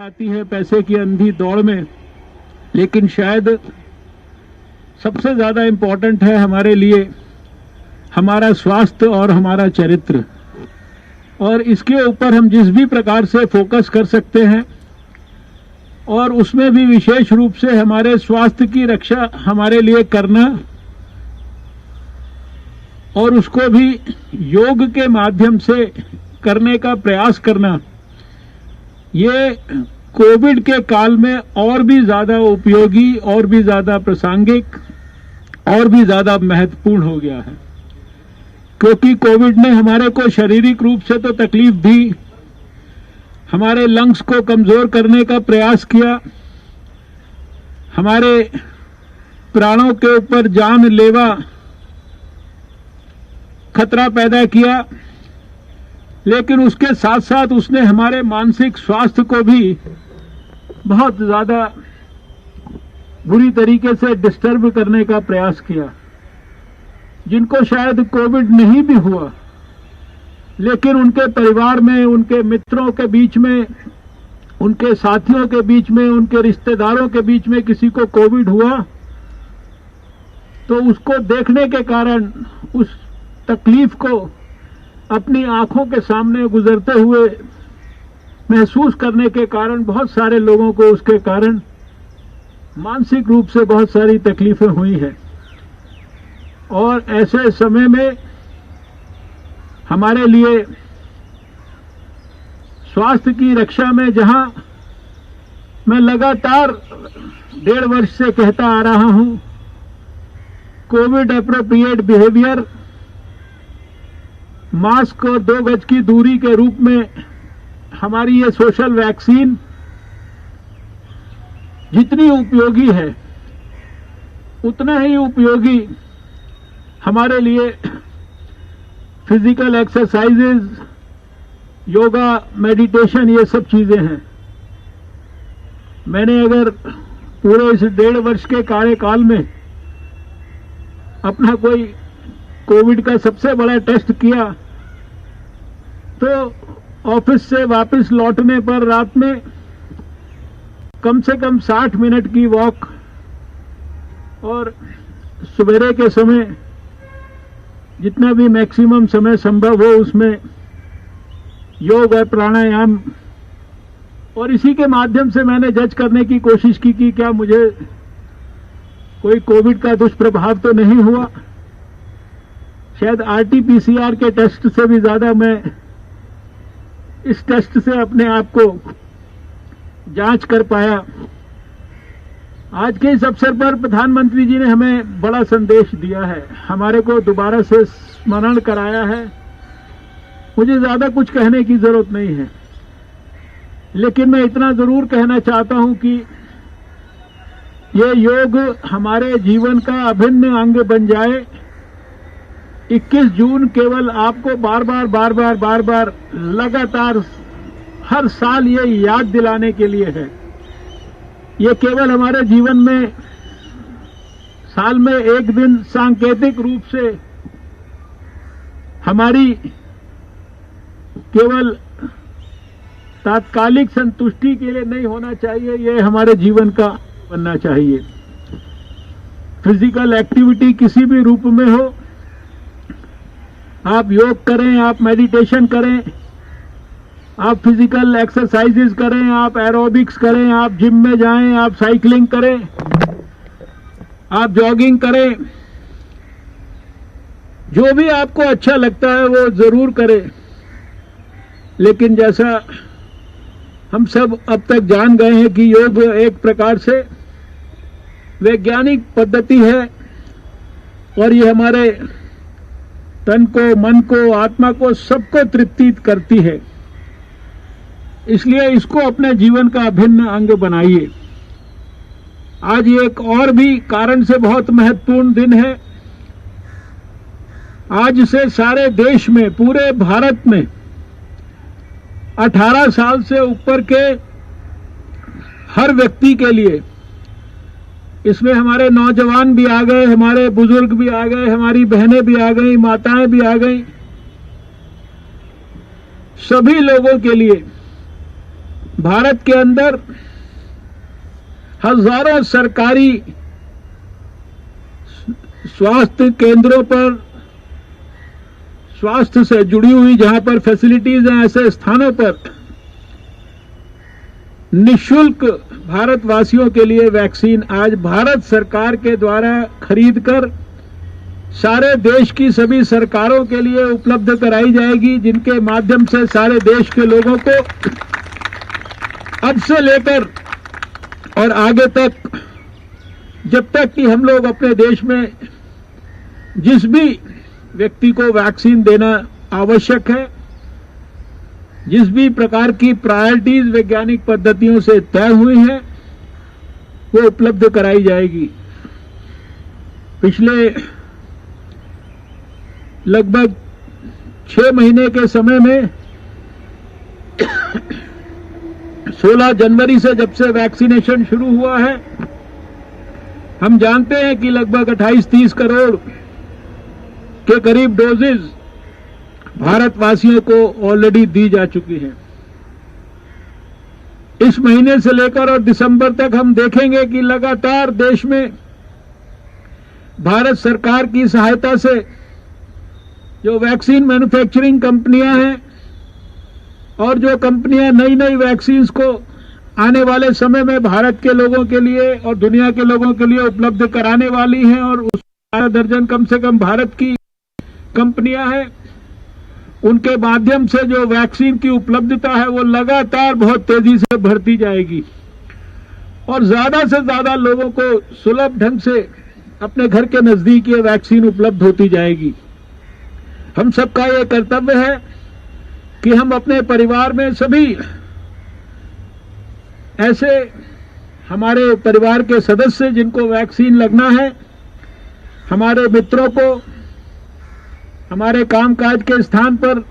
आती है पैसे की अंधी दौड़ में, लेकिन शायद सबसे ज्यादा इम्पोर्टेंट है हमारे लिए हमारा स्वास्थ्य और हमारा चरित्र। और इसके ऊपर हम जिस भी प्रकार से फोकस कर सकते हैं और उसमें भी विशेष रूप से हमारे स्वास्थ्य की रक्षा हमारे लिए करना और उसको भी योग के माध्यम से करने का प्रयास करना, ये कोविड के काल में और भी ज्यादा उपयोगी, और भी ज्यादा प्रासंगिक, और भी ज्यादा महत्वपूर्ण हो गया है। क्योंकि कोविड ने हमारे को शारीरिक रूप से तो तकलीफ दी, हमारे लंग्स को कमजोर करने का प्रयास किया, हमारे प्राणों के ऊपर जानलेवा खतरा पैदा किया, लेकिन उसके साथ साथ उसने हमारे मानसिक स्वास्थ्य को भी बहुत ज्यादा बुरी तरीके से डिस्टर्ब करने का प्रयास किया। जिनको शायद कोविड नहीं भी हुआ, लेकिन उनके परिवार में, उनके मित्रों के बीच में, उनके साथियों के बीच में, उनके रिश्तेदारों के बीच में किसी को कोविड हुआ तो उसको देखने के कारण, उस तकलीफ को अपनी आंखों के सामने गुजरते हुए महसूस करने के कारण बहुत सारे लोगों को उसके कारण मानसिक रूप से बहुत सारी तकलीफें हुई हैं। और ऐसे समय में हमारे लिए स्वास्थ्य की रक्षा में, जहां मैं लगातार 1.5 वर्ष से कहता आ रहा हूं, कोविड एप्रोप्रिएट बिहेवियर, मास्क और 2 गज की दूरी के रूप में हमारी ये सोशल वैक्सीन जितनी उपयोगी है, उतना ही उपयोगी हमारे लिए फिजिकल एक्सरसाइजेज, योगा, मेडिटेशन, ये सब चीजें हैं। मैंने अगर पूरे इस 1.5 वर्ष के कार्यकाल में अपना कोई कोविड का सबसे बड़ा टेस्ट किया तो ऑफिस से वापस लौटने पर रात में कम से कम 60 मिनट की वॉक और सवेरे के समय जितना भी मैक्सिमम समय संभव हो उसमें योग और प्राणायाम, और इसी के माध्यम से मैंने जज करने की कोशिश की कि क्या मुझे कोई कोविड का दुष्प्रभाव तो नहीं हुआ। शायद आरटीपीसीआर के टेस्ट से भी ज्यादा मैं इस टेस्ट से अपने आप को जांच कर पाया। आज के इस अवसर पर प्रधानमंत्री जी ने हमें बड़ा संदेश दिया है, हमारे को दोबारा से स्मरण कराया है। मुझे ज्यादा कुछ कहने की जरूरत नहीं है, लेकिन मैं इतना जरूर कहना चाहता हूं कि ये योग हमारे जीवन का अभिन्न अंग बन जाए। 21 जून केवल आपको बार बार लगातार हर साल ये याद दिलाने के लिए है। ये केवल हमारे जीवन में साल में एक दिन सांकेतिक रूप से हमारी केवल तात्कालिक संतुष्टि के लिए नहीं होना चाहिए, ये हमारे जीवन का बनना चाहिए। फिजिकल एक्टिविटी किसी भी रूप में हो, आप योग करें, आप मेडिटेशन करें, आप फिजिकल एक्सरसाइजेज करें, आप एरोबिक्स करें, आप जिम में जाएं, आप साइकिलिंग करें, आप जॉगिंग करें, जो भी आपको अच्छा लगता है वो जरूर करें। लेकिन जैसा हम सब अब तक जान गए हैं कि योग एक प्रकार से वैज्ञानिक पद्धति है और ये हमारे तन को, मन को, आत्मा को, सबको तृप्ति करती है। इसलिए इसको अपने जीवन का अभिन्न अंग बनाइए। आज एक और भी कारण से बहुत महत्वपूर्ण दिन है। आज से सारे देश में, पूरे भारत में 18 साल से ऊपर के हर व्यक्ति के लिए, इसमें हमारे नौजवान भी आ गए, हमारे बुजुर्ग भी आ गए, हमारी बहनें भी आ गई, माताएं भी आ गई, सभी लोगों के लिए भारत के अंदर हजारों सरकारी स्वास्थ्य केंद्रों पर, स्वास्थ्य से जुड़ी हुई जहां पर फैसिलिटीज हैं, ऐसे स्थानों पर निःशुल्क भारतवासियों के लिए वैक्सीन आज भारत सरकार के द्वारा खरीदकर सारे देश की सभी सरकारों के लिए उपलब्ध कराई जाएगी, जिनके माध्यम से सारे देश के लोगों को अब से लेकर और आगे तक, जब तक कि हम लोग अपने देश में जिस भी व्यक्ति को वैक्सीन देना आवश्यक है, जिस भी प्रकार की प्रायोरिटीज वैज्ञानिक पद्धतियों से तय हुई हैं, वो उपलब्ध कराई जाएगी। पिछले लगभग 6 महीने के समय में 16 जनवरी से जब से वैक्सीनेशन शुरू हुआ है, हम जानते हैं कि लगभग 28-30 करोड़ के करीब डोजेज भारतवासियों को ऑलरेडी दी जा चुकी हैं। इस महीने से लेकर और दिसंबर तक हम देखेंगे कि लगातार देश में भारत सरकार की सहायता से जो वैक्सीन मैन्युफैक्चरिंग कंपनियां हैं और जो कंपनियां नई नई वैक्सीन्स को आने वाले समय में भारत के लोगों के लिए और दुनिया के लोगों के लिए उपलब्ध कराने वाली हैं, और उस 12 दर्जन कम से कम भारत की कंपनियां हैं, उनके माध्यम से जो वैक्सीन की उपलब्धता है वो लगातार बहुत तेजी से बढ़ती जाएगी और ज्यादा से ज्यादा लोगों को सुलभ ढंग से अपने घर के नजदीक ये वैक्सीन उपलब्ध होती जाएगी। हम सबका ये कर्तव्य है कि हम अपने परिवार में सभी ऐसे हमारे परिवार के सदस्य जिनको वैक्सीन लगना है, हमारे मित्रों को हमारे कामकाज के स्थान पर